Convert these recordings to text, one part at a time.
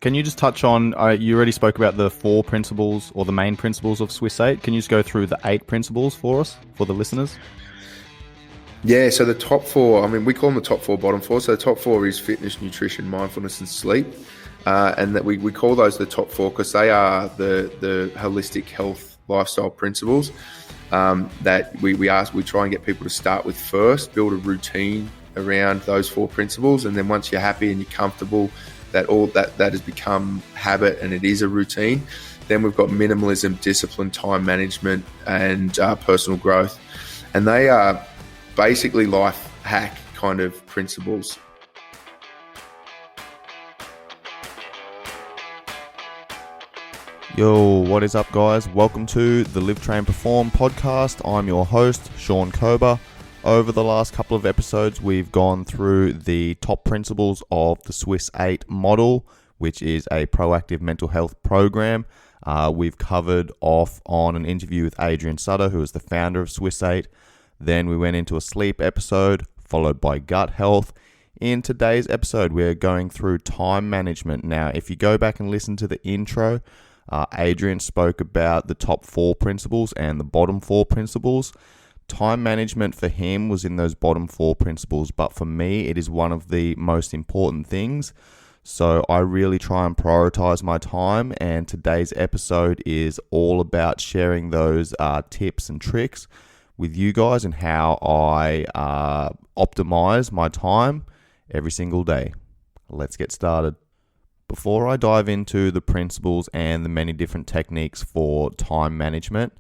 Can you just touch on, you already spoke about the 4 principles or the main principles of Swiss 8. Can you just go through the 8 principles for us, for the listeners? Yeah, so the top 4, we call them the top 4, bottom 4. So the top 4 is fitness, nutrition, mindfulness, and sleep. And that we call those the top 4 because they are the holistic health lifestyle principles that we try and get people to start with first, build a routine around those 4 principles. And then once you're happy and you're comfortable, that has become habit and it is a routine. Then we've got minimalism, discipline, time management, and personal growth. And they are basically life hack kind of principles. Yo, what is up, guys? Welcome to the Live, Train, Perform podcast. I'm your host, Sean Kober. Over the last couple of episodes, we've gone through the top principles of the Swiss 8 model, which is a proactive mental health program. We've covered off on an interview with Adrian Sutter, who is the founder of Swiss 8. Then we went into a sleep episode, followed by gut health. In today's episode, we're going through time management. Now, if you go back and listen to the intro, Adrian spoke about the top 4 principles and the bottom 4 principles. Time management for him was in those bottom 4 principles, but for me, it is one of the most important things. So I really try and prioritize my time, and today's episode is all about sharing those tips and tricks with you guys and how I optimize my time every single day. Let's get started. Before I dive into the principles and the many different techniques for time management,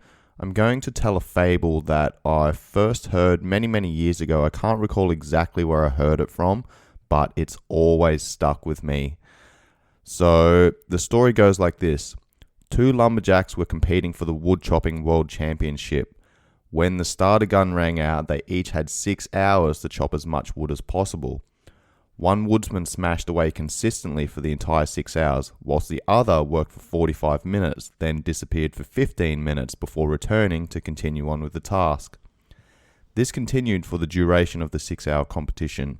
I'm going to tell a fable that I first heard many years ago. I can't recall exactly where I heard it from, but it's always stuck with me. So the story goes like this. 2 lumberjacks were competing for the wood chopping world championship. When the starter gun rang out, they each had 6 hours to chop as much wood as possible. One woodsman smashed away consistently for the entire 6 hours, whilst the other worked for 45 minutes, then disappeared for 15 minutes before returning to continue on with the task. This continued for the duration of the 6-hour competition.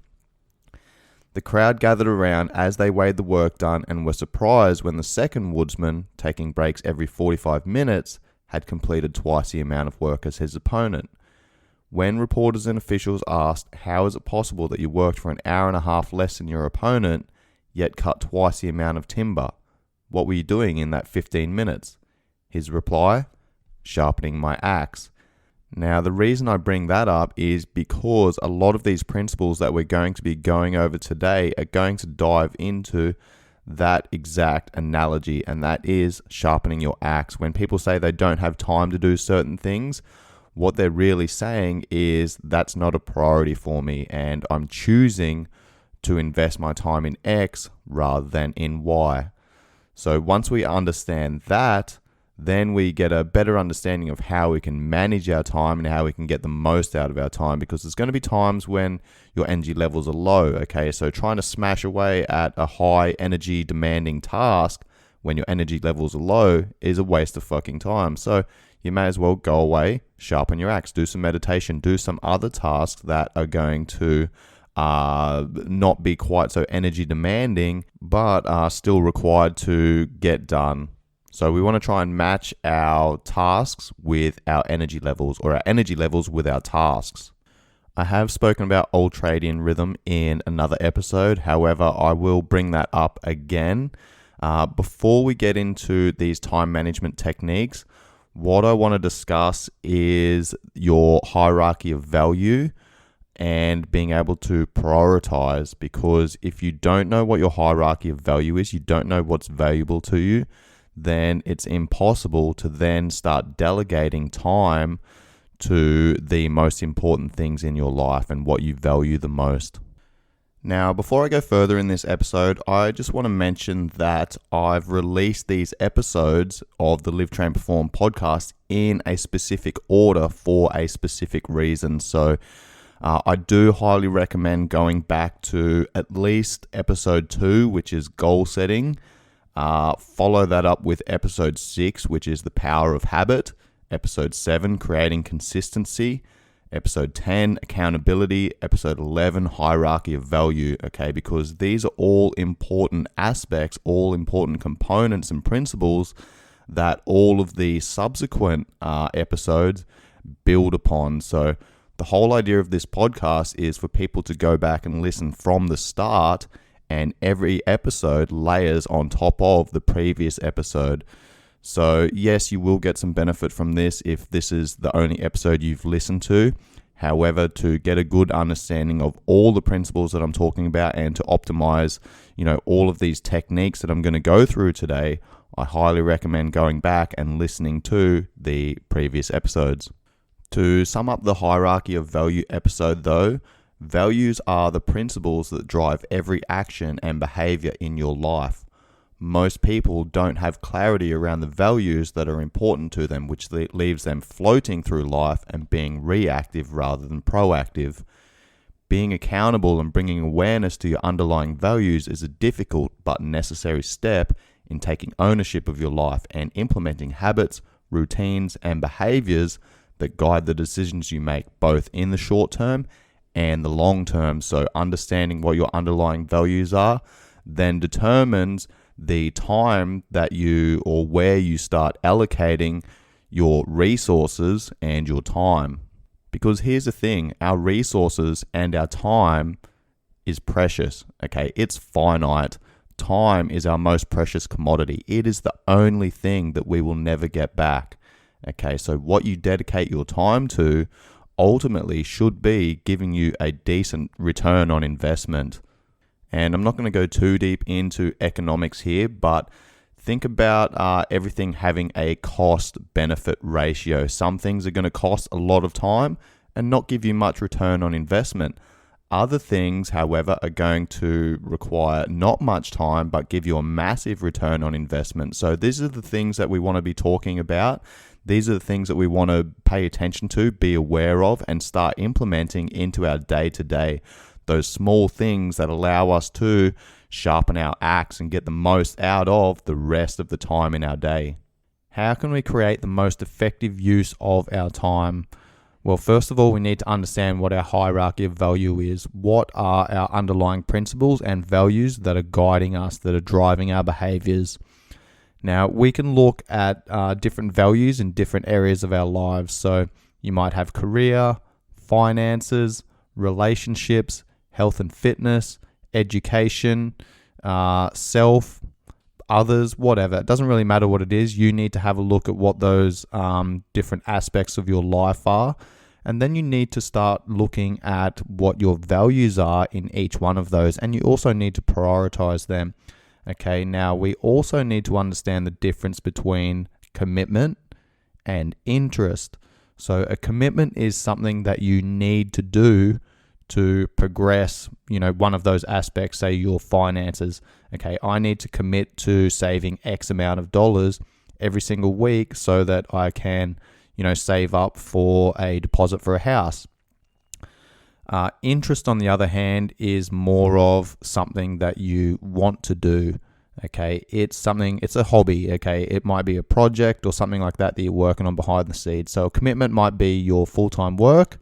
The crowd gathered around as they weighed the work done and were surprised when the second woodsman, taking breaks every 45 minutes, had completed twice the amount of work as his opponent. When reporters and officials asked, how is it possible that you worked for an hour and a half less than your opponent, yet cut twice the amount of timber? What were you doing in that 15 minutes? His reply, sharpening my axe. Now, the reason I bring that up is because a lot of these principles that we're going to be going over today are going to dive into that exact analogy, and that is sharpening your axe. When people say they don't have time to do certain things, what they're really saying is that's not a priority for me, and I'm choosing to invest my time in X rather than in Y. So once we understand that, then we get a better understanding of how we can manage our time and how we can get the most out of our time, because there's going to be times when your energy levels are low, okay? So trying to smash away at a high energy demanding task when your energy levels are low is a waste of fucking time. So you may as well go away, sharpen your axe, do some meditation, do some other tasks that are going to not be quite so energy demanding, but are still required to get done. So we want to try and match our tasks with our energy levels, or our energy levels with our tasks. I have spoken about ultradian rhythm in another episode. However, I will bring that up again. Before we get into these time management techniques, what I want to discuss is your hierarchy of value and being able to prioritize, because if you don't know what your hierarchy of value is, you don't know what's valuable to you, then it's impossible to then start delegating time to the most important things in your life and what you value the most. Now, before I go further in this episode, I just want to mention that I've released these episodes of the Live, Train, Perform podcast in a specific order for a specific reason. So I do highly recommend going back to at least episode 2, which is goal setting. Follow that up with episode 6, which is the power of habit. Episode 7, creating consistency. episode 10, accountability, episode 11, hierarchy of value, okay? Because these are all important aspects, all important components and principles that all of the subsequent episodes build upon. So the whole idea of this podcast is for people to go back and listen from the start, and every episode layers on top of the previous episode. So yes, you will get some benefit from this if this is the only episode you've listened to. However, to get a good understanding of all the principles that I'm talking about and to optimize, all of these techniques that I'm going to go through today, I highly recommend going back and listening to the previous episodes. To sum up the hierarchy of value episode though, values are the principles that drive every action and behavior in your life. Most people don't have clarity around the values that are important to them, which leaves them floating through life and being reactive rather than proactive. Being accountable and bringing awareness to your underlying values is a difficult but necessary step in taking ownership of your life and implementing habits, routines, and behaviors that guide the decisions you make, both in the short term and the long term. So understanding what your underlying values are then determines the time that you or where you start allocating your resources and your time. Because here's the thing, our resources and our time is precious, okay? It's finite. Time is our most precious commodity. It is the only thing that we will never get back, okay? So what you dedicate your time to ultimately should be giving you a decent return on investment. And I'm not going to go too deep into economics here, but think about everything having a cost-benefit ratio. Some things are going to cost a lot of time and not give you much return on investment. Other things, however, are going to require not much time, but give you a massive return on investment. So these are the things that we want to be talking about. These are the things that we want to pay attention to, be aware of, and start implementing into our day-to-day. Those small things that allow us to sharpen our axe and get the most out of the rest of the time in our day. How can we create the most effective use of our time? Well, first of all, we need to understand what our hierarchy of value is. What are our underlying principles and values that are guiding us, that are driving our behaviors? Now, we can look at different values in different areas of our lives. So you might have career, finances, relationships, health and fitness, education, self, others, whatever. It doesn't really matter what it is. You need to have a look at what those different aspects of your life are. And then you need to start looking at what your values are in each one of those. And you also need to prioritize them. Okay, now we also need to understand the difference between commitment and interest. So a commitment is something that you need to do to progress, one of those aspects, say your finances. Okay, I need to commit to saving X amount of dollars every single week so that I can, save up for a deposit for a house. Interest, on the other hand, is more of something that you want to do. Okay, it's a hobby. Okay, it might be a project or something like that you're working on behind the scenes. So a commitment might be your full-time work,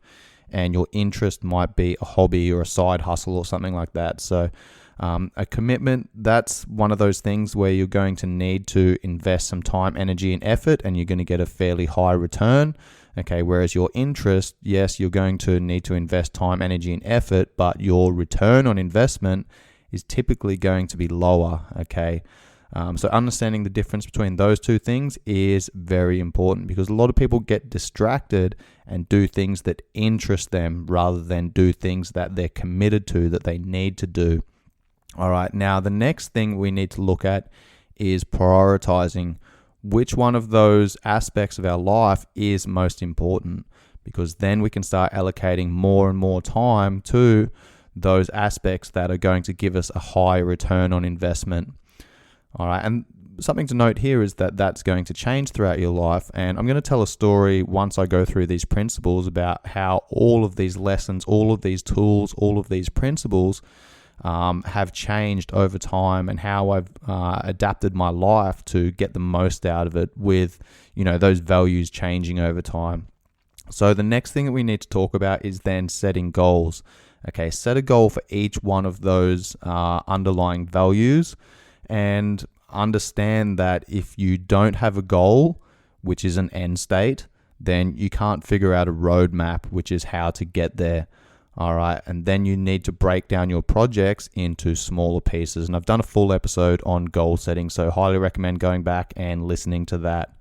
and your interest might be a hobby or a side hustle or something like that. So a commitment, that's one of those things where you're going to need to invest some time, energy, and effort, and you're going to get a fairly high return. Okay, whereas your interest, yes, you're going to need to invest time, energy, and effort, but your return on investment is typically going to be lower. Okay, so understanding the difference between those two things is very important, because a lot of people get distracted and do things that interest them rather than do things that they're committed to, that they need to do. All right, now the next thing we need to look at is prioritizing which one of those aspects of our life is most important, because then we can start allocating more and more time to those aspects that are going to give us a high return on investment. All right, and something to note here is that that's going to change throughout your life, and I'm going to tell a story once I go through these principles about how all of these lessons, all of these tools, all of these principles have changed over time, and how I've adapted my life to get the most out of it with, those values changing over time. So the next thing that we need to talk about is then setting goals. Okay, set a goal for each one of those underlying values, and understand that if you don't have a goal, which is an end state, then you can't figure out a roadmap, which is how to get there. All right, and then you need to break down your projects into smaller pieces. And I've done a full episode on goal setting, so highly recommend going back and listening to that.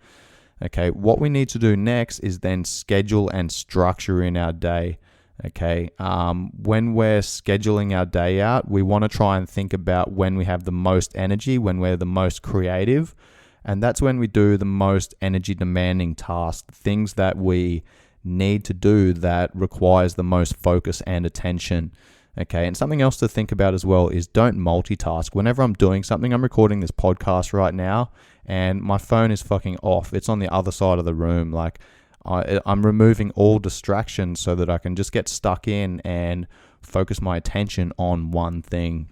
Okay, what we need to do next is then schedule and structure in our day. Okay, when we're scheduling our day out, we want to try and think about when we have the most energy, when we're the most creative, and that's when we do the most energy demanding tasks, things that we need to do that requires the most focus and attention. Okay, and something else to think about as well is don't multitask. Whenever I'm doing something, I'm recording this podcast right now, and my phone is fucking off. It's on the other side of the room. Like, I'm removing all distractions so that I can just get stuck in and focus my attention on one thing.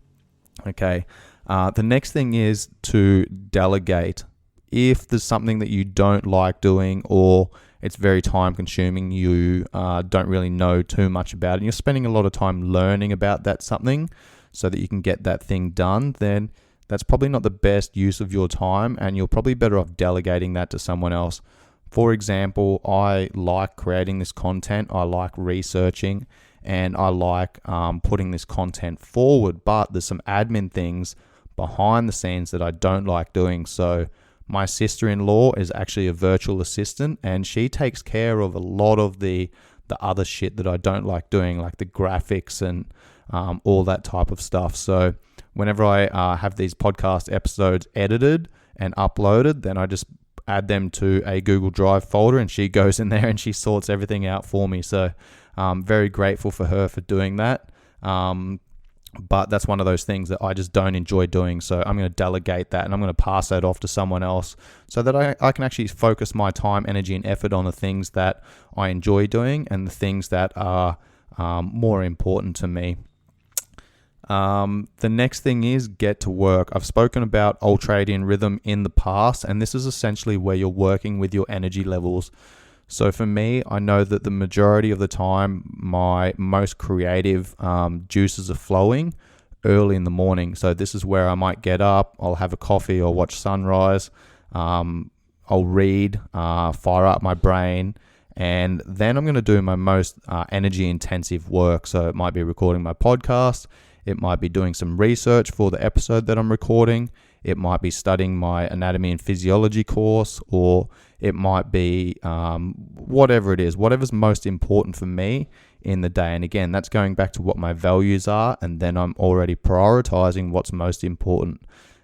Okay. The next thing is to delegate. If there's something that you don't like doing, or it's very time consuming, you don't really know too much about it, and you're spending a lot of time learning about that something so that you can get that thing done, then that's probably not the best use of your time, and you're probably better off delegating that to someone else. For example, I like creating this content, I like researching, and I like putting this content forward, but there's some admin things behind the scenes that I don't like doing. So my sister-in-law is actually a virtual assistant, and she takes care of a lot of the other shit that I don't like doing, like the graphics and all that type of stuff. So whenever I have these podcast episodes edited and uploaded, then I just add them to a Google Drive folder, and she goes in there and she sorts everything out for me. So I'm very grateful for her for doing that. But that's one of those things that I just don't enjoy doing. So I'm going to delegate that, and I'm going to pass that off to someone else so that I can actually focus my time, energy, and effort on the things that I enjoy doing and the things that are more important to me. The next thing is get to work. I've spoken about ultradian rhythm in the past, and this is essentially where you're working with your energy levels. So for me, I know that the majority of the time, my most creative juices are flowing early in the morning. So this is where I might get up, I'll have a coffee or watch sunrise, I'll read, fire up my brain, and then I'm going to do my most energy intensive work. So it might be recording my podcast, it might be doing some research for the episode that I'm recording, it might be studying my anatomy and physiology course, or it might be whatever it is, whatever's most important for me in the day. And again, that's going back to what my values are, and then I'm already prioritizing what's most important.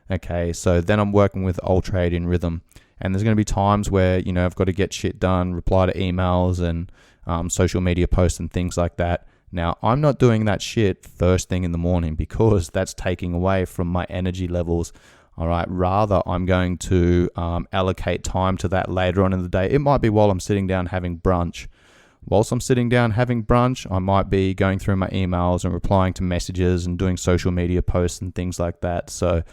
Okay, so then I'm working with ultradian rhythm, and there's going to be times where, you know, I've got to get shit done, reply to emails and social media posts and things like that. Now, I'm not doing that shit first thing in the morning because that's taking away from my energy levels. All right, rather, I'm going to allocate time to that later on in the day. It might be while I'm sitting down having brunch. Whilst I'm sitting down having brunch, I might be going through my emails and replying to messages and doing social media posts and things like that. So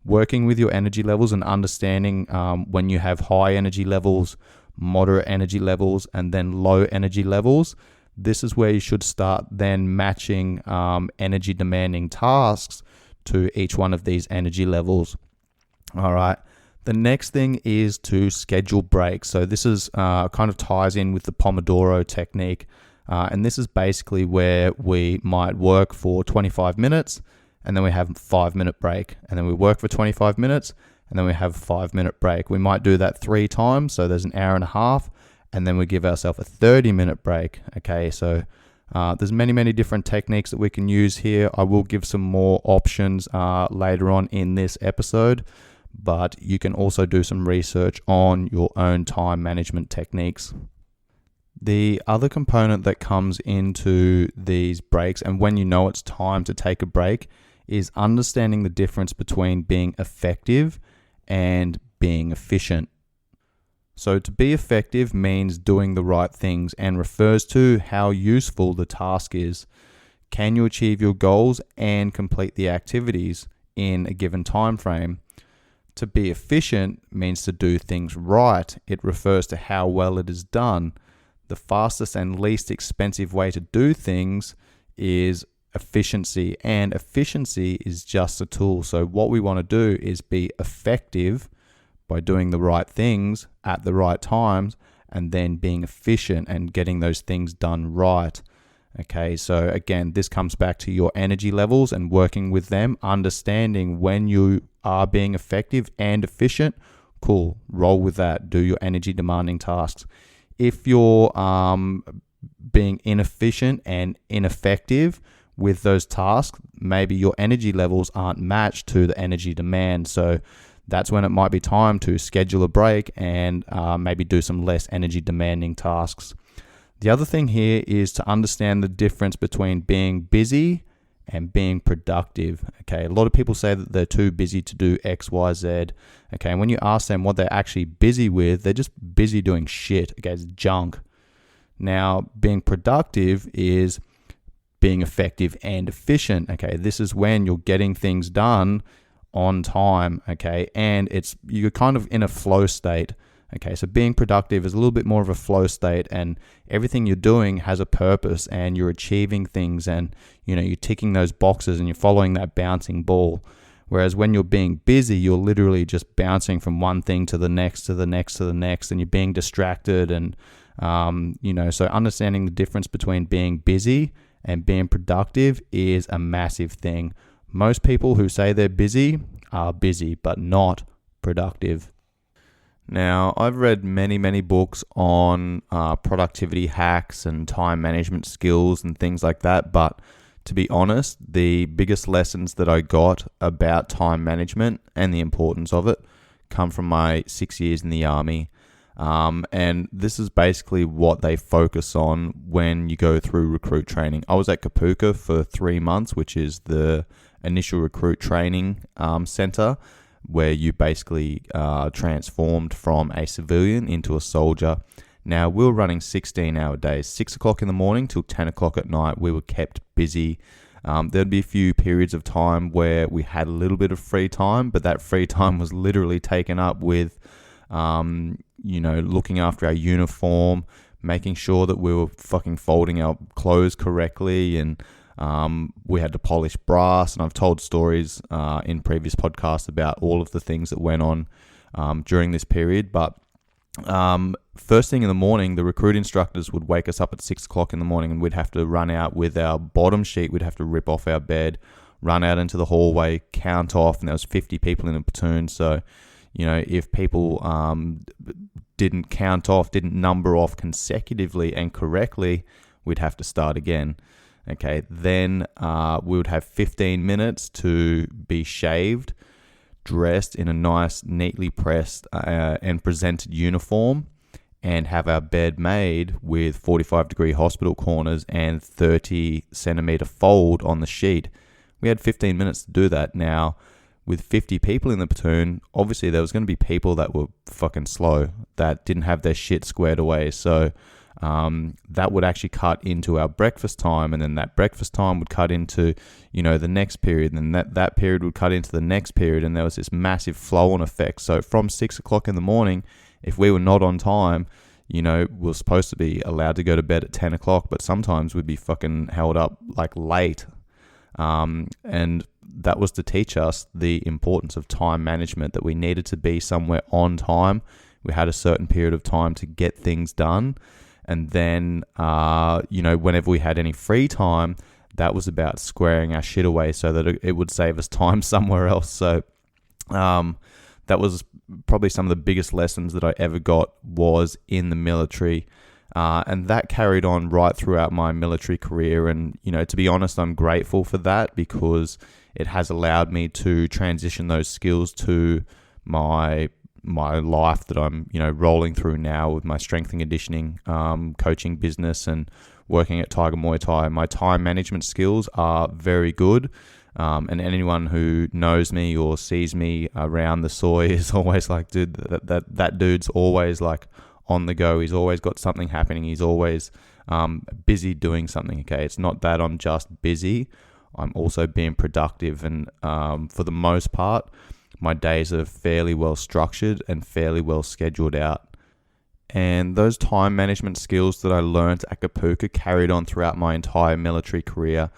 working with your energy levels and understanding when you have high energy levels, moderate energy levels, and then low energy levels, this is where you should start then matching energy demanding tasks to each one of these energy levels. All right. The next thing is to schedule breaks. So this is kind of ties in with the Pomodoro technique. And this is basically where we might work for 25 minutes and then we have a 5-minute break. And then we work for 25 minutes and then we have a 5-minute break. We might do that 3 times. So there's an hour and a half, and then we give ourselves a 30-minute break. Okay. So there's many different techniques that we can use here. I will give some more options later on in this episode, but you can also do some research on your own time management techniques. The other component that comes into these breaks, and when you know it's time to take a break, is understanding the difference between being effective and being efficient. So to be effective means doing the right things and refers to how useful the task is. Can you achieve your goals and complete the activities in a given time frame? To be efficient means to do things right. It refers to how well it is done. the fastest and least expensive way to do things is efficiency, and efficiency is just a tool. So what we want to do is be effective by doing the right things at the right times, and then being efficient and getting those things done right. Okay, so again, this comes back to your energy levels and working with them, understanding when you are being effective and efficient. Cool, roll with that. Do your energy demanding tasks. If you're being inefficient and ineffective with those tasks, maybe your energy levels aren't matched to the energy demand. So that's when it might be time to schedule a break and maybe do some less energy demanding tasks. The other thing here is to understand the difference between being busy and being productive. Okay, a lot of people say that they're too busy to do X, Y, Z. Okay, and when you ask them what they're actually busy with, they're just busy doing shit. Okay, it's junk. Now, being productive is being effective and efficient. Okay, this is when you're getting things done on time. Okay, and you're kind of in a flow state. Okay, so being productive is a little bit more of a flow state, and everything you're doing has a purpose, and you're achieving things, and you're ticking those boxes and you're following that bouncing ball. Whereas when you're being busy, you're literally just bouncing from one thing to the next, to the next, to the next, and you're being distracted. And so understanding the difference between being busy and being productive is a massive thing. Most people who say they're busy are busy, but not productive. Now, I've read many books on productivity hacks and time management skills and things like that, but to be honest, the biggest lessons that I got about time management and the importance of it come from my 6 years in the Army. And this is basically what they focus on when you go through recruit training. I was at Kapuka for 3 months, which is the initial recruit training center, where you basically transformed from a civilian into a soldier. Now, we were running 16-hour days, 6 o'clock in the morning till 10 o'clock at night. We were kept busy. There'd be a few periods of time where we had a little bit of free time, but that free time was literally taken up with, looking after our uniform, making sure that we were fucking folding our clothes correctly, and we had to polish brass. And I've told stories in previous podcasts about all of the things that went on during this period. But first thing in the morning, the recruit instructors would wake us up at 6 o'clock in the morning, and we'd have to run out with our bottom sheet. We'd have to rip off our bed, run out into the hallway, count off, and there was 50 people in a platoon. So, if people didn't count off, didn't number off consecutively and correctly, we'd have to start again. Okay, then we would have 15 minutes to be shaved, dressed in a nice, neatly pressed and presented uniform, and have our bed made with 45-degree hospital corners and 30-centimeter fold on the sheet. We had 15 minutes to do that. Now, with 50 people in the platoon, obviously there was going to be people that were fucking slow, that didn't have their shit squared away. So that would actually cut into our breakfast time, and then that breakfast time would cut into, the next period, and then that period would cut into the next period, and there was this massive flow-on effect. So from 6 o'clock in the morning, if we were not on time, we were supposed to be allowed to go to bed at 10 o'clock, but sometimes we'd be fucking held up like late. And that was to teach us the importance of time management, that we needed to be somewhere on time. We had a certain period of time to get things done. And then, whenever we had any free time, that was about squaring our shit away so that it would save us time somewhere else. So that was probably some of the biggest lessons that I ever got was in the military. And that carried on right throughout my military career. And, to be honest, I'm grateful for that, because it has allowed me to transition those skills to my life that I'm, rolling through now with my strength and conditioning coaching business and working at Tiger Muay Thai. My time management skills are very good. And anyone who knows me or sees me around the soy is always like, dude, that dude's always like on the go. He's always got something happening. He's always busy doing something. Okay, it's not that I'm just busy. I'm also being productive, and for the most part, my days are fairly well structured and fairly well scheduled out. And those time management skills that I learned at Kapuka carried on throughout my entire military career.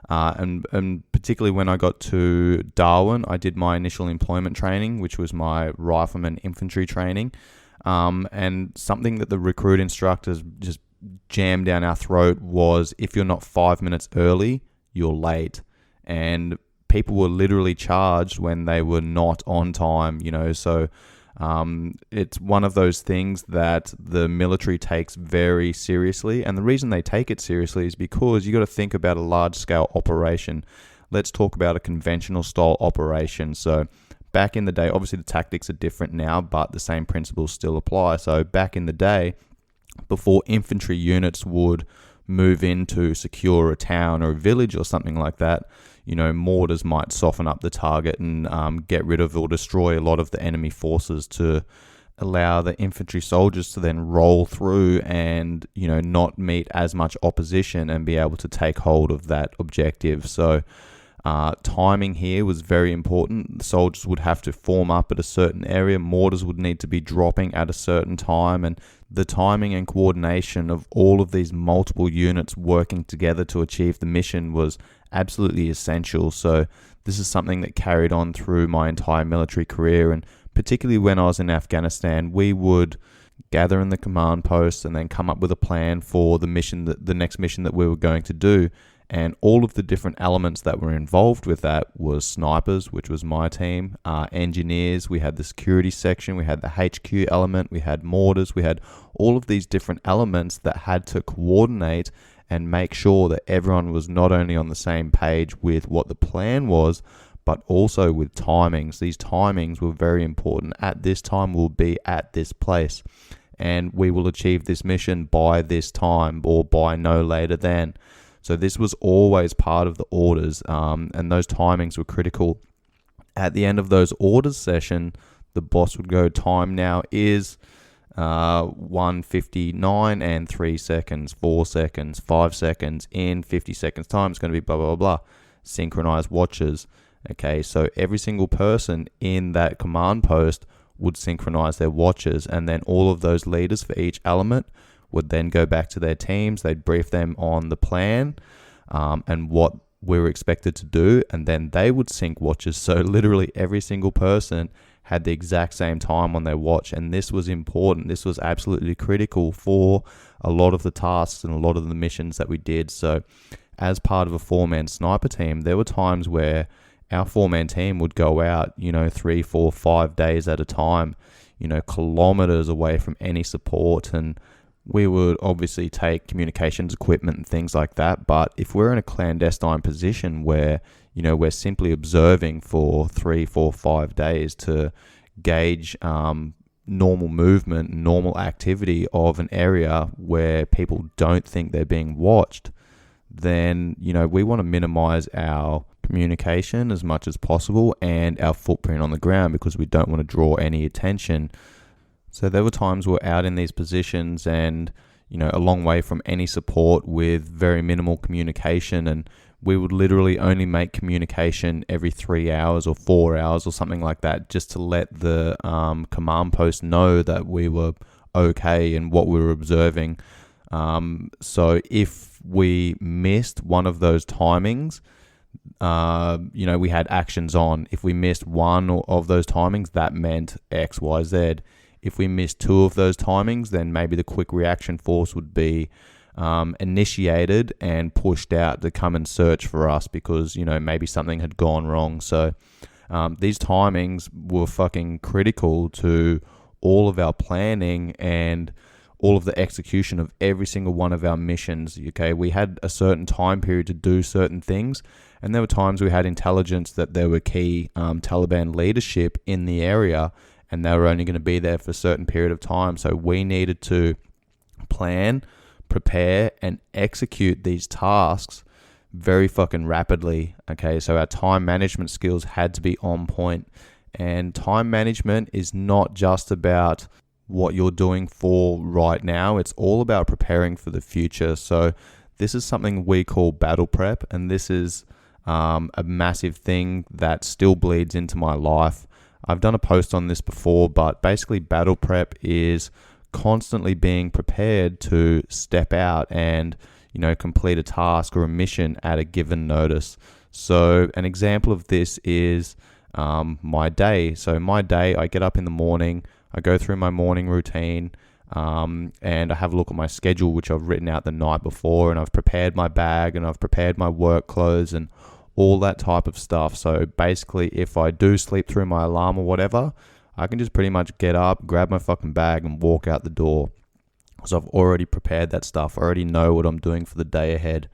And particularly when I got to Darwin, I did my initial employment training, which was my rifleman infantry training. And something that the recruit instructors just jammed down our throat was, if you're not 5 minutes early, you're late. And people were literally charged when they were not on time, so it's one of those things that the military takes very seriously. And the reason they take it seriously is because you got to think about a large scale operation. Let's talk about a conventional style operation. So back in the day, obviously the tactics are different now, but the same principles still apply. So back in the day, before infantry units would move in to secure a town or a village or something like that, mortars might soften up the target and get rid of or destroy a lot of the enemy forces to allow the infantry soldiers to then roll through and, not meet as much opposition and be able to take hold of that objective. So timing here was very important. The soldiers would have to form up at a certain area. Mortars would need to be dropping at a certain time, and the timing and coordination of all of these multiple units working together to achieve the mission was absolutely essential. So this is something that carried on through my entire military career, and particularly when I was in Afghanistan, we would gather in the command post and then come up with a plan for the mission, the next mission that we were going to do. And all of the different elements that were involved with that was snipers, which was my team, engineers, we had the security section, we had the HQ element, we had mortars, we had all of these different elements that had to coordinate and make sure that everyone was not only on the same page with what the plan was, but also with timings. These timings were very important. At this time, we'll be at this place, and we will achieve this mission by this time or by no later than. So this was always part of the orders, and those timings were critical. At the end of those orders session, the boss would go, time now is 1:59 and 3 seconds, 4 seconds, 5 seconds. In 50 seconds time, it's going to be blah, blah, blah. Synchronize watches. Okay, so every single person in that command post would synchronize their watches, and then all of those leaders for each element would then go back to their teams. They'd brief them on the plan and what we were expected to do, and then they would sync watches. So literally every single person had the exact same time on their watch, and this was important. This was absolutely critical for a lot of the tasks and a lot of the missions that we did. So as part of a 4-man sniper team, there were times where our 4-man team would go out, 3, 4, 5 days at a time, kilometers away from any support, and we would obviously take communications equipment and things like that. But if we're in a clandestine position where, we're simply observing for 3, 4, 5 days to gauge normal movement, normal activity of an area where people don't think they're being watched, then, we want to minimize our communication as much as possible and our footprint on the ground, because we don't want to draw any attention. So there were times we're out in these positions and, a long way from any support with very minimal communication, and we would literally only make communication every 3 hours or 4 hours or something like that, just to let the command post know that we were okay and what we were observing. So if we missed one of those timings, we had actions on. If we missed one of those timings, that meant X, Y, Z. If we missed 2 of those timings, then maybe the quick reaction force would be initiated and pushed out to come and search for us because, maybe something had gone wrong. So these timings were fucking critical to all of our planning and all of the execution of every single one of our missions. Okay, we had a certain time period to do certain things, and there were times we had intelligence that there were key Taliban leadership in the area, and they were only going to be there for a certain period of time. So we needed to plan, prepare, and execute these tasks very fucking rapidly. Okay, so our time management skills had to be on point. And time management is not just about what you're doing for right now. It's all about preparing for the future. So this is something we call battle prep, and this is a massive thing that still bleeds into my life. I've done a post on this before, but basically battle prep is constantly being prepared to step out and, complete a task or a mission at a given notice. So an example of this is my day. So my day, I get up in the morning, I go through my morning routine, and I have a look at my schedule, which I've written out the night before, and I've prepared my bag and I've prepared my work clothes and all that type of stuff. So basically, if I do sleep through my alarm or whatever, I can just pretty much get up, grab my fucking bag and walk out the door. So I've already prepared that stuff. I already know what I'm doing for the day ahead.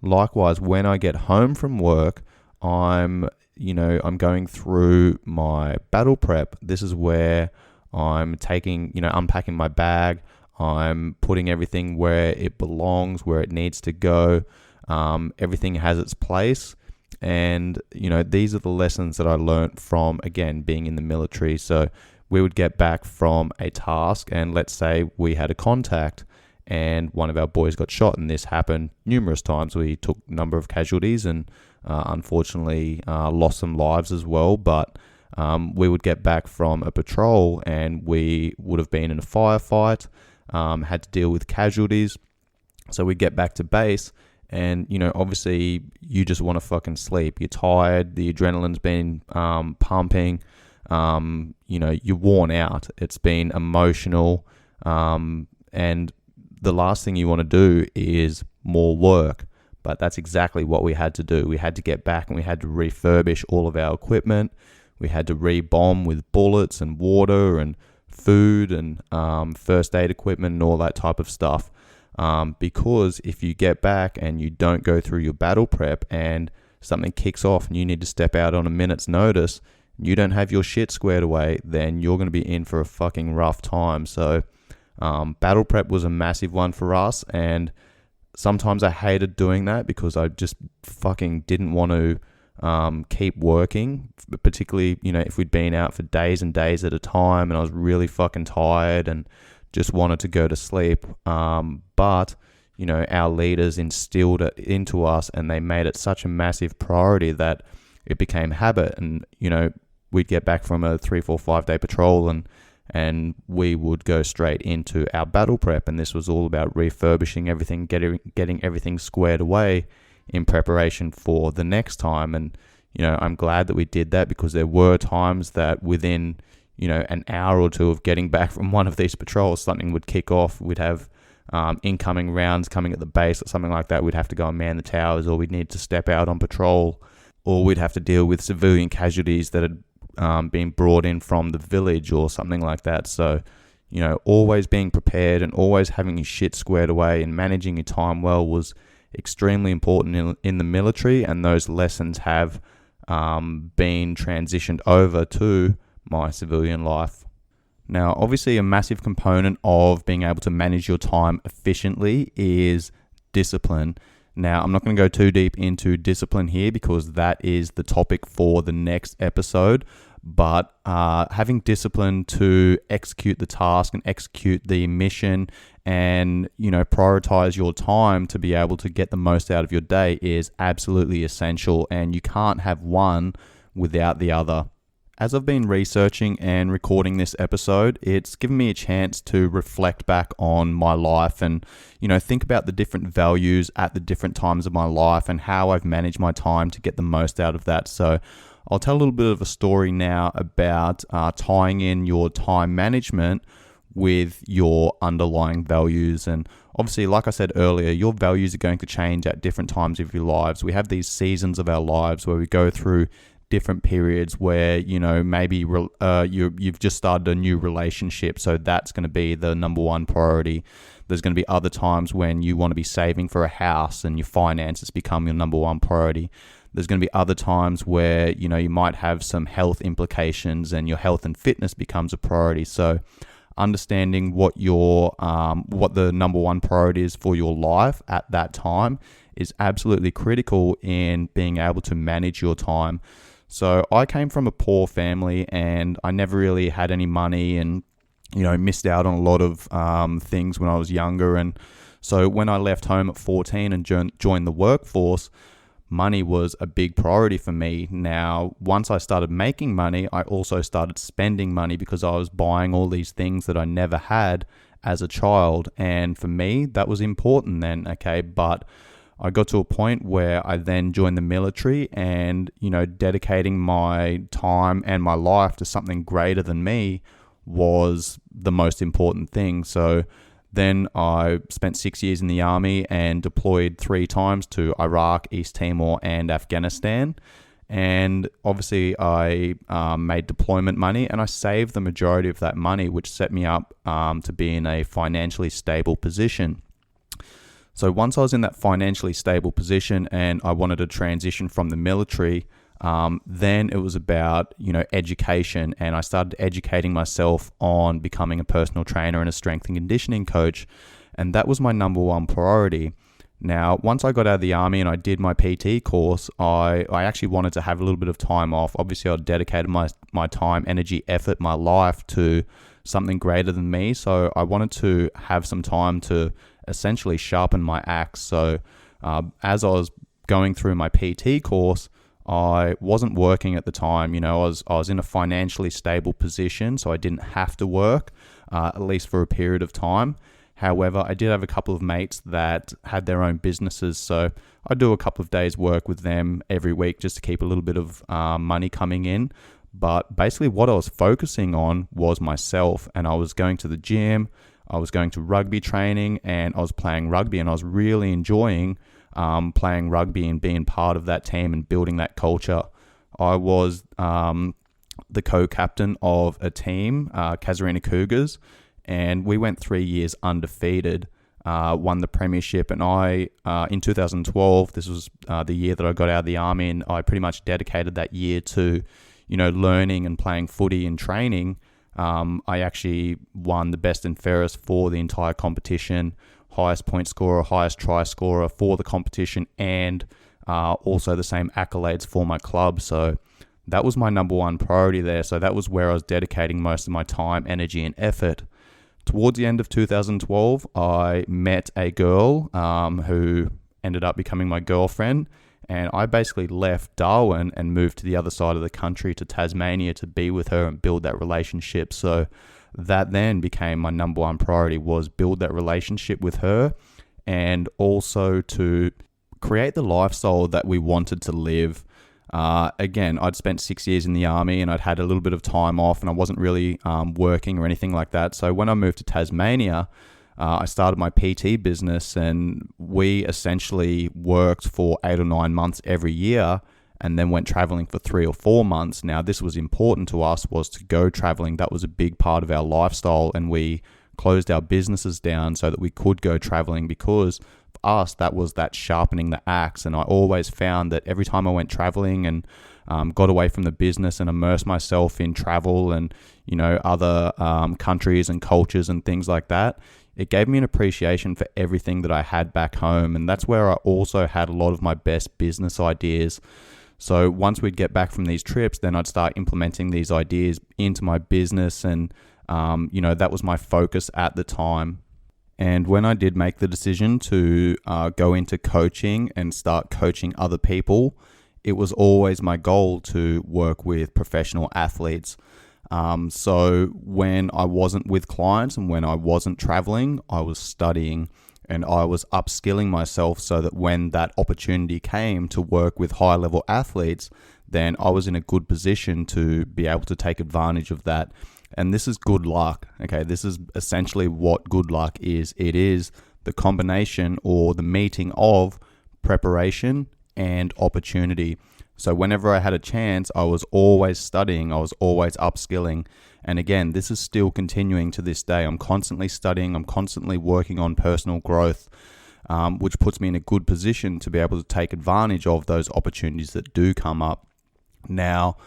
Likewise, when I get home from work, I'm going through my battle prep. This is where I'm unpacking my bag. I'm putting everything where it belongs, where it needs to go. Everything has its place. And, these are the lessons that I learned from, again, being in the military. So we would get back from a task, and let's say we had a contact and one of our boys got shot, and this happened numerous times. We took a number of casualties and unfortunately lost some lives as well. But we would get back from a patrol and we would have been in a firefight, had to deal with casualties. So we get back to base. And, obviously you just want to fucking sleep. You're tired. The adrenaline's been pumping. You're worn out. It's been emotional. And the last thing you want to do is more work. But that's exactly what we had to do. We had to get back and we had to refurbish all of our equipment. We had to re-bomb with bullets and water and food and first aid equipment and all that type of stuff. Because if you get back and you don't go through your battle prep and something kicks off and you need to step out on a minute's notice, you don't have your shit squared away, then you're going to be in for a fucking rough time. So battle prep was a massive one for us, and sometimes I hated doing that because I just fucking didn't want to keep working, particularly, if we'd been out for days and days at a time and I was really fucking tired and just wanted to go to sleep. But, our leaders instilled it into us and they made it such a massive priority that it became habit. And, we'd get back from a 3, 4, 5 day patrol and we would go straight into our battle prep. And this was all about refurbishing everything, getting everything squared away in preparation for the next time. And, I'm glad that we did that, because there were times that within an hour or two of getting back from one of these patrols, something would kick off. We'd have incoming rounds coming at the base or something like that. We'd have to go and man the towers, or we'd need to step out on patrol, or we'd have to deal with civilian casualties that had been brought in from the village or something like that. So, always being prepared and always having your shit squared away and managing your time well was extremely important in the military, and those lessons have been transitioned over to my civilian life. Now, obviously, a massive component of being able to manage your time efficiently is discipline. Now, I'm not going to go too deep into discipline here because that is the topic for the next episode, but having discipline to execute the task and execute the mission and, prioritize your time to be able to get the most out of your day is absolutely essential, and you can't have one without the other. As I've been researching and recording this episode, it's given me a chance to reflect back on my life and, think about the different values at the different times of my life and how I've managed my time to get the most out of that. So I'll tell a little bit of a story now about tying in your time management with your underlying values. And obviously, like I said earlier, your values are going to change at different times of your lives. We have these seasons of our lives where we go through different periods where, maybe you've just started a new relationship, so that's going to be the number one priority. There's going to be other times when you want to be saving for a house and your finances become your number one priority. There's going to be other times where, you might have some health implications and your health and fitness becomes a priority. So understanding what the number one priority is for your life at that time is absolutely critical in being able to manage your time. So I came from a poor family and I never really had any money and, missed out on a lot of things when I was younger. And so when I left home at 14 and joined the workforce, money was a big priority for me. Now, once I started making money, I also started spending money because I was buying all these things that I never had as a child. And for me, that was important then, okay? But I got to a point where I then joined the military, and, dedicating my time and my life to something greater than me was the most important thing. So then I spent 6 years in the army and deployed 3 times to Iraq, East Timor, and Afghanistan. And obviously I made deployment money, and I saved the majority of that money, which set me up to be in a financially stable position. So once I was in that financially stable position and I wanted to transition from the military, then it was about, education, and I started educating myself on becoming a personal trainer and a strength and conditioning coach. And that was my number one priority. Now, once I got out of the army and I did my PT course, I actually wanted to have a little bit of time off. Obviously, I dedicated my time, energy, effort, my life to something greater than me. So I wanted to have some time to essentially sharpen my axe. So as I was going through my PT course, I wasn't working at the time. I was in a financially stable position, so I didn't have to work, at least for a period of time. However, I did have a couple of mates that had their own businesses, so I do a couple of days work with them every week just to keep a little bit of money coming in. But basically what I was focusing on was myself, and I was going to the gym, I was going to rugby training, and I was playing rugby, and I was really enjoying playing rugby and being part of that team and building that culture. I was the co-captain of a team, Casuarina Cougars, and we went 3 years undefeated, won the premiership. And I, in 2012, this was the year that I got out of the army, and I pretty much dedicated that year to, learning and playing footy and training. I actually won the best and fairest for the entire competition, highest point scorer, highest try scorer for the competition, and also the same accolades for my club. So that was my number one priority there. So that was where I was dedicating most of my time, energy, and effort. Towards the end of 2012, I met a girl who ended up becoming my girlfriend, and I basically left Darwin and moved to the other side of the country to Tasmania to be with her and build that relationship. So that then became my number one priority, was build that relationship with her, and also to create the lifestyle that we wanted to live. Again, I'd spent 6 years in the army, and I'd had a little bit of time off, and I wasn't really working or anything like that. So when I moved to Tasmania, I started my PT business, and we essentially worked for 8 or 9 months every year, and then went traveling for 3 or 4 months. Now, this was important to us, was to go traveling. That was a big part of our lifestyle, and we closed our businesses down so that we could go traveling, because for us, that was that sharpening the axe. And I always found that every time I went traveling and got away from the business and immersed myself in travel and, other countries and cultures and things like that, it gave me an appreciation for everything that I had back home. And that's where I also had a lot of my best business ideas. So once we'd get back from these trips, then I'd start implementing these ideas into my business. And, that was my focus at the time. And when I did make the decision to go into coaching and start coaching other people, it was always my goal to work with professional athletes. So when I wasn't with clients and when I wasn't traveling, I was studying and I was upskilling myself so that when that opportunity came to work with high-level athletes, then I was in a good position to be able to take advantage of that. And this is good luck, okay? This is essentially what good luck is. It is the combination or the meeting of preparation and opportunity. So whenever I had a chance, I was always studying, I was always upskilling. And again, this is still continuing to this day. I'm constantly studying, I'm constantly working on personal growth, which puts me in a good position to be able to take advantage of those opportunities that do come up. Now,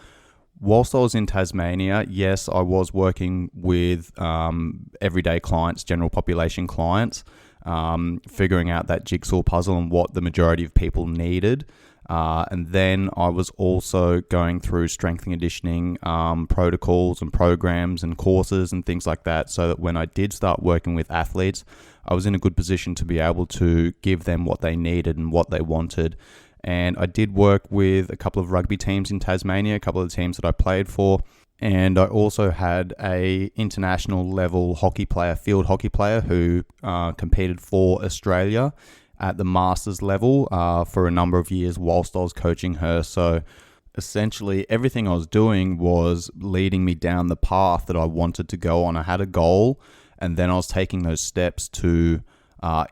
whilst I was in Tasmania, yes, I was working with everyday clients, general population clients, figuring out that jigsaw puzzle and what the majority of people needed. And then I was also going through strength and conditioning protocols and programs and courses and things like that, so that when I did start working with athletes, I was in a good position to be able to give them what they needed and what they wanted. And I did work with a couple of rugby teams in Tasmania, a couple of the teams that I played for. And I also had a international level field hockey player who competed for Australia at the Masters level for a number of years whilst I was coaching her. So essentially everything I was doing was leading me down the path that I wanted to go on. I had a goal, and then I was taking those steps to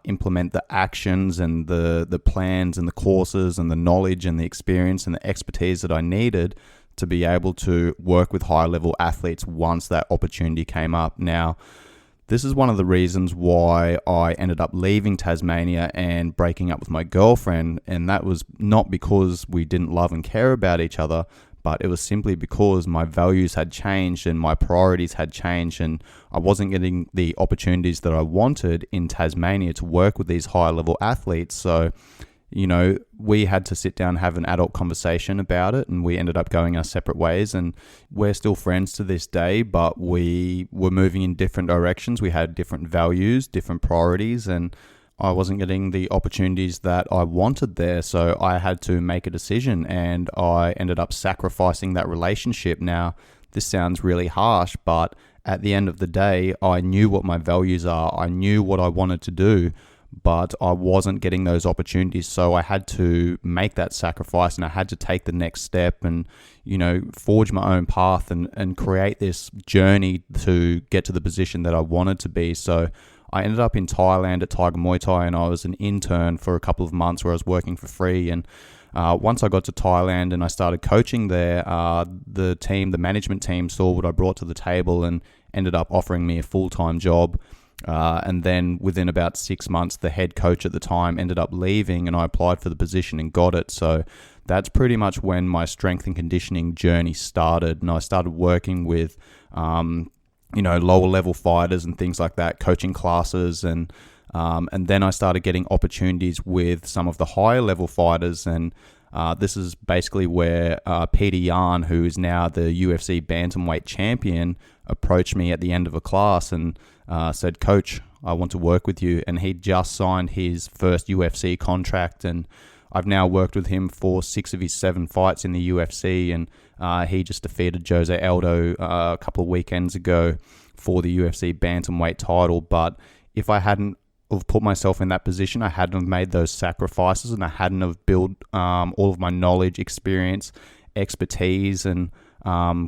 implement the actions and the plans and the courses and the knowledge and the experience and the expertise that I needed to be able to work with high level athletes once that opportunity came up. Now, this is one of the reasons why I ended up leaving Tasmania and breaking up with my girlfriend. And that was not because we didn't love and care about each other, but it was simply because my values had changed and my priorities had changed, and I wasn't getting the opportunities that I wanted in Tasmania to work with these high level athletes. So, we had to sit down and have an adult conversation about it, and we ended up going our separate ways, and we're still friends to this day, but we were moving in different directions. We had different values, different priorities, and I wasn't getting the opportunities that I wanted there. So I had to make a decision, and I ended up sacrificing that relationship. Now, this sounds really harsh, but at the end of the day, I knew what my values are. I knew what I wanted to do, but I wasn't getting those opportunities. So I had to make that sacrifice, and I had to take the next step and, forge my own path and create this journey to get to the position that I wanted to be. So I ended up in Thailand at Tiger Muay Thai, and I was an intern for a couple of months where I was working for free. And once I got to Thailand and I started coaching there, the management team saw what I brought to the table and ended up offering me a full-time job. And then within about 6 months, the head coach at the time ended up leaving, and I applied for the position and got it. So that's pretty much when my strength and conditioning journey started. And I started working with, lower level fighters and things like that, coaching classes. And then I started getting opportunities with some of the higher level fighters. And this is basically where Peter Yan, who is now the UFC bantamweight champion, approached me at the end of a class and said, "Coach, I want to work with you." And he just signed his first UFC contract, and I've now worked with him for 6 of his 7 fights in the UFC, and he just defeated Jose Aldo a couple of weekends ago for the UFC bantamweight title. But if I hadn't have put myself in that position, I hadn't have made those sacrifices, and I hadn't have built all of my knowledge, experience, expertise, and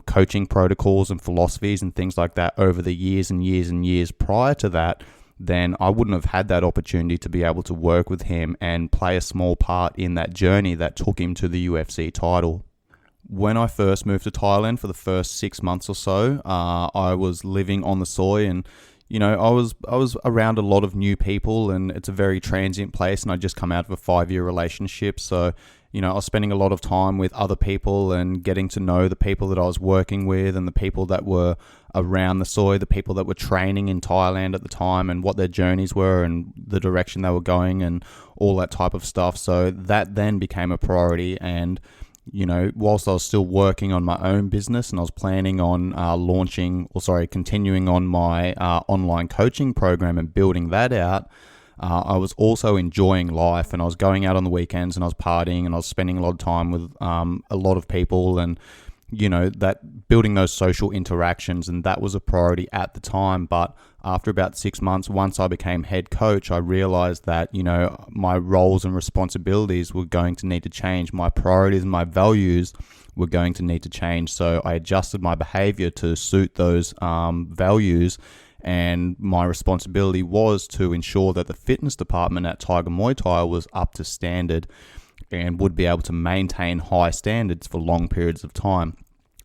coaching protocols and philosophies and things like that over the years and years and years prior to that, then I wouldn't have had that opportunity to be able to work with him and play a small part in that journey that took him to the UFC title. When I first moved to Thailand for the first 6 months or so, I was living on the soy, and I was around a lot of new people, and it's a very transient place, and I just come out of a 5-year relationship. So, I was spending a lot of time with other people and getting to know the people that I was working with and the people that were around the soy, the people that were training in Thailand at the time and what their journeys were and the direction they were going and all that type of stuff. So that then became a priority. And whilst I was still working on my own business and I was planning on continuing on my online coaching program and building that out, I was also enjoying life, and I was going out on the weekends and I was partying and I was spending a lot of time with a lot of people, and that building those social interactions, and that was a priority at the time. But after about 6 months, once I became head coach, I realized that my roles and responsibilities were going to need to change. My priorities and my values were going to need to change. So I adjusted my behavior to suit those values. And my responsibility was to ensure that the fitness department at Tiger Muay Thai was up to standard and would be able to maintain high standards for long periods of time.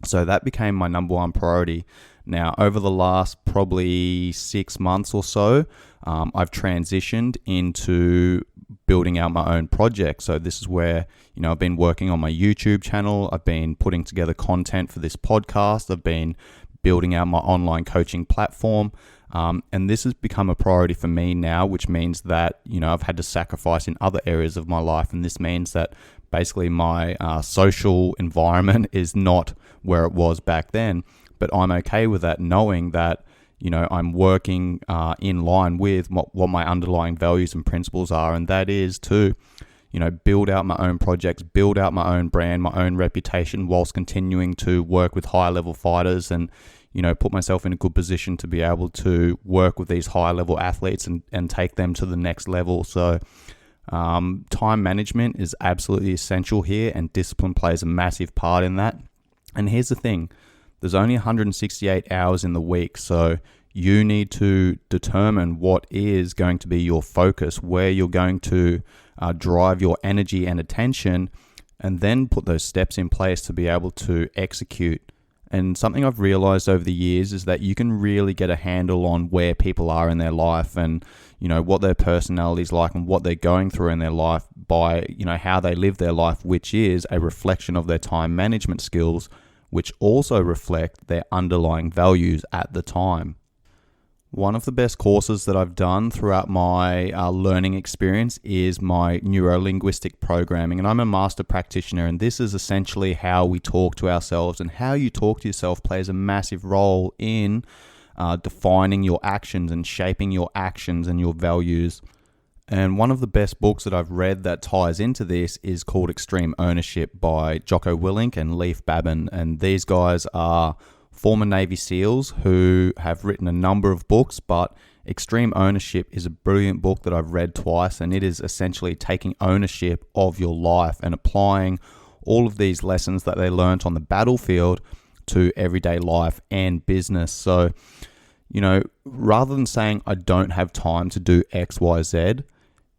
So that became my number one priority. Now, over the last probably 6 months or so, I've transitioned into building out my own project. So this is where, I've been working on my YouTube channel. I've been putting together content for this podcast. I've been building out my online coaching platform. And this has become a priority for me now, which means that, I've had to sacrifice in other areas of my life. And this means that basically my social environment is not where it was back then. But I'm okay with that, knowing that, I'm working in line with what my underlying values and principles are. And that is to, build out my own projects, build out my own brand, my own reputation, whilst continuing to work with high level fighters and, put myself in a good position to be able to work with these high level athletes and take them to the next level. So time management is absolutely essential here, and discipline plays a massive part in that. And here's the thing, there's only 168 hours in the week, so you need to determine what is going to be your focus, where you're going to drive your energy and attention, and then put those steps in place to be able to execute. And something I've realized over the years is that you can really get a handle on where people are in their life and, what their personality is like and what they're going through in their life by, how they live their life, which is a reflection of their time management skills, which also reflect their underlying values at the time. One of the best courses that I've done throughout my learning experience is my Neuro-Linguistic Programming, and I'm a master practitioner, and this is essentially how we talk to ourselves, and how you talk to yourself plays a massive role in defining your actions and shaping your actions and your values. And one of the best books that I've read that ties into this is called Extreme Ownership by Jocko Willink and Leif Babin, and these guys are former Navy SEALs who have written a number of books, but Extreme Ownership is a brilliant book that I've read twice, and it is essentially taking ownership of your life and applying all of these lessons that they learnt on the battlefield to everyday life and business. So, rather than saying, I don't have time to do X, Y, Z,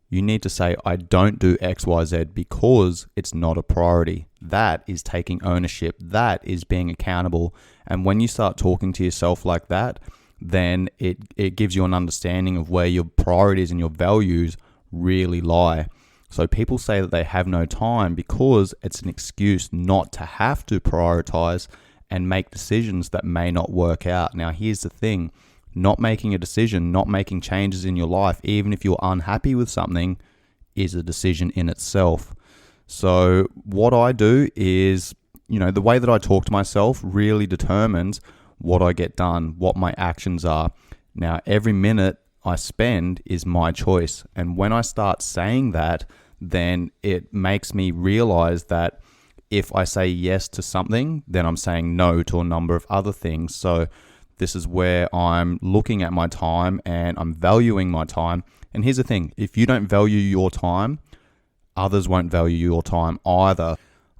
you need to say, I don't do X, Y, Z because it's not a priority. That is taking ownership. That is being accountable. And when you start talking to yourself like that, then it gives you an understanding of where your priorities and your values really lie. So people say that they have no time because it's an excuse not to have to prioritize and make decisions that may not work out. Now, here's the thing. Not making a decision, not making changes in your life, even if you're unhappy with something, is a decision in itself. So what I do is, the way that I talk to myself really determines what I get done, what my actions are. Now, every minute I spend is my choice. And when I start saying that, then it makes me realize that if I say yes to something, then I'm saying no to a number of other things. So this is where I'm looking at my time and I'm valuing my time. And here's the thing, if you don't value your time, others won't value your time either.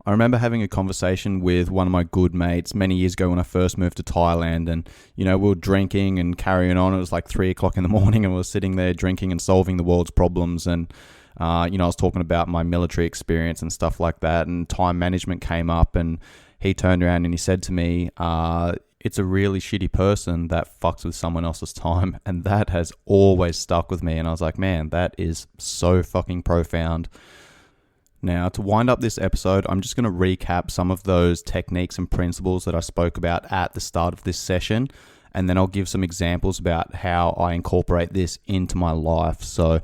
I remember having a conversation with one of my good mates many years ago when I first moved to Thailand, and we were drinking and carrying on. It was like 3 o'clock in the morning and we were sitting there drinking and solving the world's problems. And I was talking about my military experience and stuff like that, and time management came up, and he turned around and he said to me, it's a really shitty person that fucks with someone else's time. And that has always stuck with me. And I was like, man, that is so fucking profound. Now, to wind up this episode, I'm just going to recap some of those techniques and principles that I spoke about at the start of this session. And then I'll give some examples about how I incorporate this into my life. So,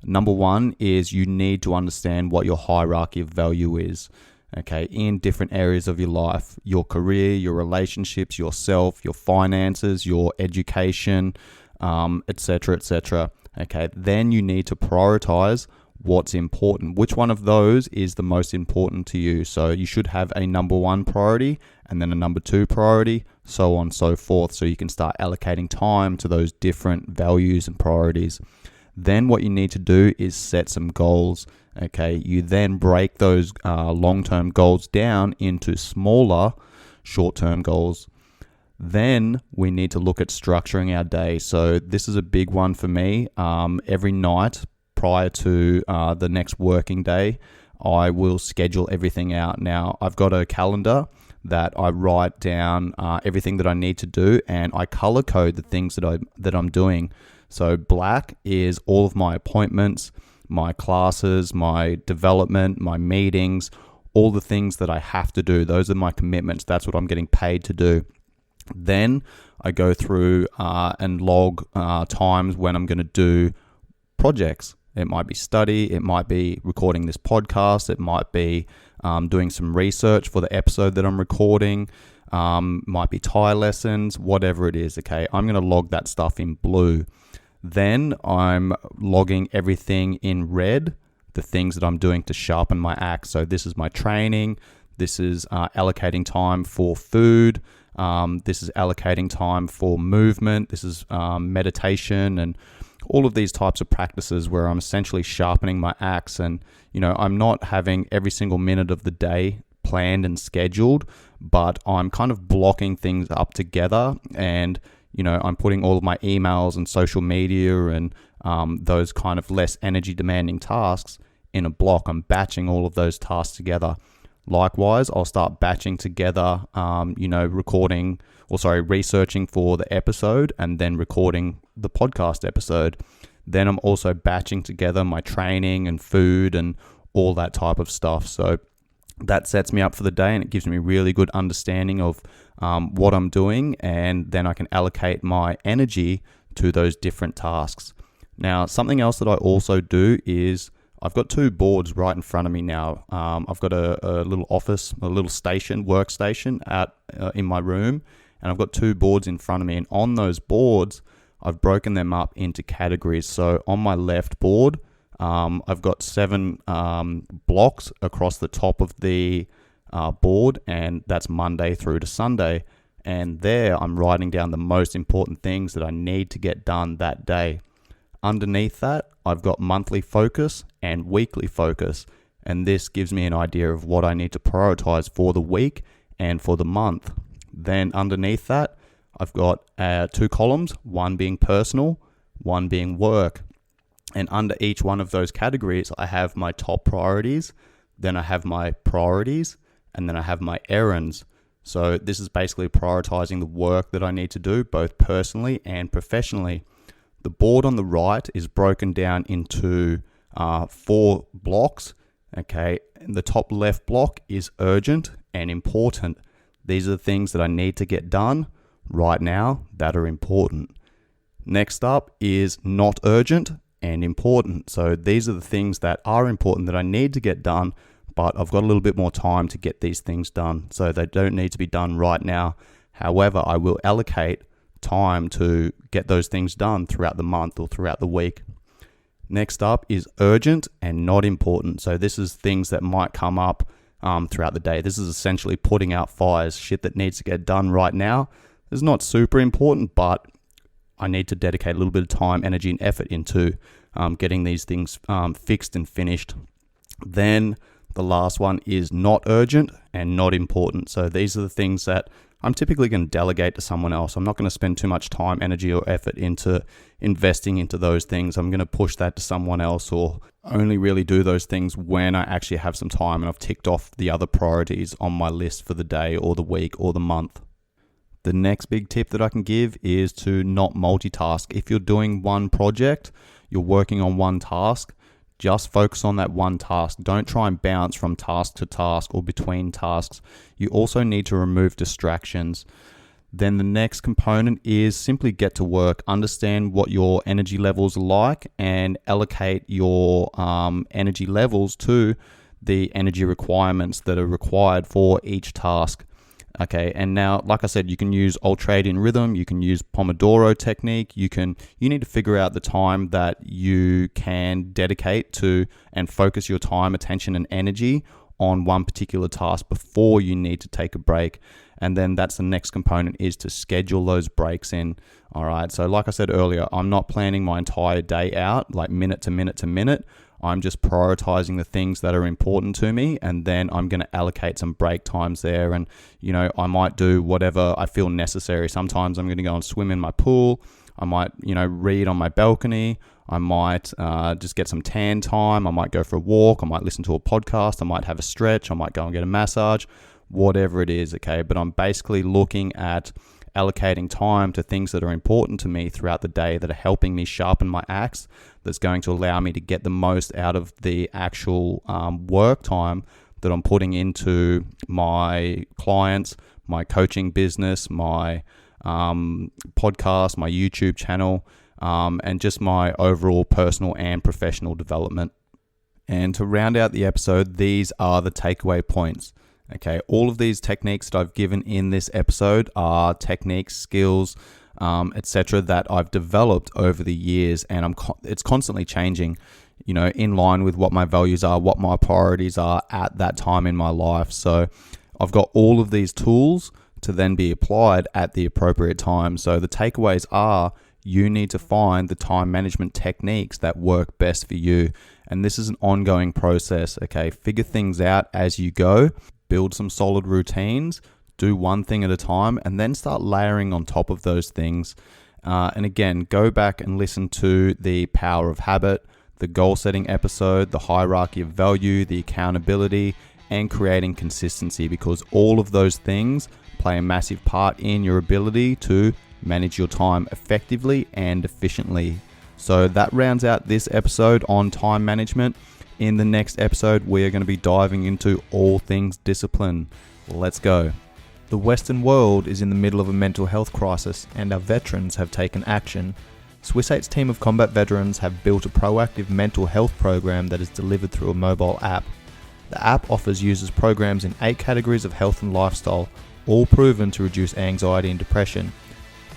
number one is you need to understand what your hierarchy of value is. Okay, in different areas of your life, your career, your relationships, yourself, your finances, your education, etc., etc. Okay, then you need to prioritize what's important. Which one of those is the most important to you? So you should have a number one priority and then a number two priority, so on and so forth. So you can start allocating time to those different values and priorities. Then what you need to do is set some goals. Okay, you then break those long-term goals down into smaller short-term goals. Then we need to look at structuring our day. So this is a big one for me. Every night prior to the next working day, I will schedule everything out. Now, I've got a calendar that I write down everything that I need to do, and I color code the things that I'm doing. So black is all of my appointments, my classes, my development, my meetings, all the things that I have to do. Those are my commitments. That's what I'm getting paid to do. Then I go through and log times when I'm going to do projects. It might be study, it might be recording this podcast, it might be doing some research for the episode that I'm recording, might be Thai lessons, whatever it is, okay? I'm going to log that stuff in blue. Then I'm logging everything in red the things that I'm doing to sharpen my axe. So this is my training. This is allocating time for food. This is allocating time for movement. This is meditation and all of these types of practices where I'm essentially sharpening my axe. And, I'm not having every single minute of the day planned and scheduled, but I'm kind of blocking things up together. And, I'm putting all of my emails and social media and those kind of less energy demanding tasks in a block. I'm batching all of those tasks together. Likewise, I'll start batching together, researching for the episode and then recording the podcast episode. Then I'm also batching together my training and food and all that type of stuff. So that sets me up for the day, and it gives me really good understanding of what I'm doing, and then I can allocate my energy to those different tasks. Now, something else that I also do is I've got two boards right in front of me now. I've got a little office, a little workstation in my room, and I've got two boards in front of me. And on those boards, I've broken them up into categories. So on my left board, I've got 7 blocks across the top of the board, and that's Monday through to Sunday. And there I'm writing down the most important things that I need to get done that day. Underneath that, I've got monthly focus and weekly focus, and this gives me an idea of what I need to prioritize for the week and for the month. Then underneath that, I've got 2 columns, one being personal, one being work. And under each one of those categories, I have my top priorities, then I have my priorities, and then I have my errands. So this is basically prioritizing the work that I need to do, both personally and professionally. The board on the right is broken down into 4 blocks. Okay, and the top left block is urgent and important. These are the things that I need to get done right now that are important. Next up is not urgent and important. So these are the things that are important that I need to get done, but I've got a little bit more time to get these things done. So they don't need to be done right now. However, I will allocate time to get those things done throughout the month or throughout the week. Next up is urgent and not important. So this is things that might come up throughout the day. This is essentially putting out fires, shit that needs to get done right now. It's not super important, but I need to dedicate a little bit of time, energy, and effort into getting these things fixed and finished. Then the last one is not urgent and not important. So these are the things that I'm typically going to delegate to someone else. I'm not going to spend too much time, energy, or effort into investing into those things. I'm going to push that to someone else, or only really do those things when I actually have some time and I've ticked off the other priorities on my list for the day or the week or the month. The next big tip that I can give is to not multitask. If you're doing one project, you're working on one task, just focus on that one task. Don't try and bounce from task to task or between tasks. You also need to remove distractions. Then the next component is simply get to work. Understand what your energy levels are like and allocate your energy levels to the energy requirements that are required for each task. Okay, and now, like I said, you can use ultradian rhythm, you can use Pomodoro technique, you need to figure out the time that you can dedicate to and focus your time, attention, and energy on one particular task before you need to take a break. And then that's the next component, is to schedule those breaks in. All right, so like I said earlier, I'm not planning my entire day out, like minute to minute to minute. I'm just prioritizing the things that are important to me, and then I'm going to allocate some break times there. And, I might do whatever I feel necessary. Sometimes I'm going to go and swim in my pool. I might, read on my balcony. I might just get some tan time. I might go for a walk. I might listen to a podcast. I might have a stretch. I might go and get a massage, whatever it is. Okay. But I'm basically looking at allocating time to things that are important to me throughout the day, that are helping me sharpen my axe, that's going to allow me to get the most out of the actual work time that I'm putting into my clients, my coaching business, my podcast, my YouTube channel, and just my overall personal and professional development. And to round out the episode, these are the takeaway points. Okay, all of these techniques that I've given in this episode are techniques, skills, etc. that I've developed over the years, and it's constantly changing. in line with what my values are, what my priorities are at that time in my life. So I've got all of these tools to then be applied at the appropriate time. So the takeaways are, you need to find the time management techniques that work best for you. And this is an ongoing process, okay? Figure things out as you go, build some solid routines, do one thing at a time, and then start layering on top of those things. And again, go back and listen to the Power of Habit, the goal setting episode, the hierarchy of value, the accountability, and creating consistency, because all of those things play a massive part in your ability to manage your time effectively and efficiently. So that rounds out this episode on time management. In the next episode, we are going to be diving into all things discipline. Let's go. The Western world is in the middle of a mental health crisis, and our veterans have taken action. Swiss 8's team of combat veterans have built a proactive mental health program that is delivered through a mobile app. The app offers users programs in 8 categories of health and lifestyle, all proven to reduce anxiety and depression.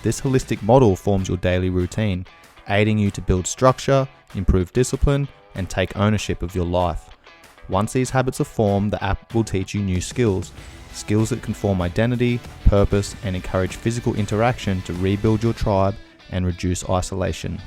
This holistic model forms your daily routine, aiding you to build structure, improve discipline, and take ownership of your life. Once these habits are formed, the app will teach you new skills that can form identity, purpose, and encourage physical interaction to rebuild your tribe and reduce isolation.